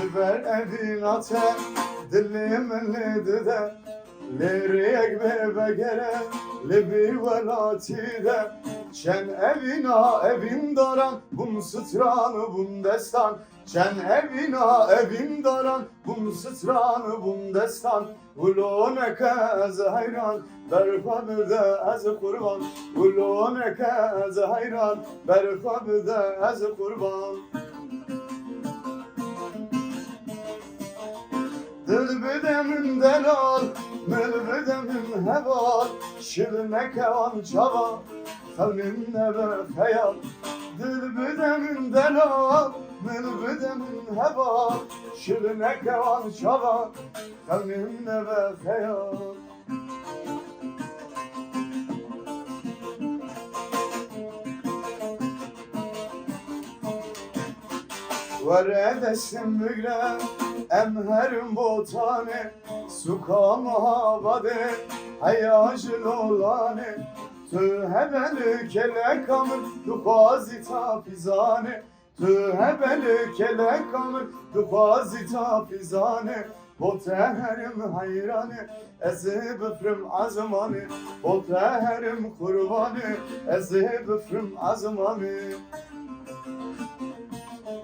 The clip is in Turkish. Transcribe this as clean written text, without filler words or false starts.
Biber evin ate dilimin lidide Liriyek bebe gere libi velatide Çen evina evin daran bun sıtranı bun destan Çen evina evin daran bun sıtranı bun destan Uloneke ez hayran berfabide ez kurban Uloneke ez hayran berfabide ez kurban Dil bedeminden al, mil bedemin heval Şirine kevan çava, kalbimde ve feyal Dil bedeminden al, mil bedemin heval Şirine kevan çava, kalbimde ve feyal Veredesim bügle emherim botane Sukam havade hayajil olane Tü hebeli kele kamır dupazita pizane Tü hebeli kele kamır dupazita pizane Boteherim hayrane ezi büfrüm azmane Boteherim kurbanı ezi büfrüm azmane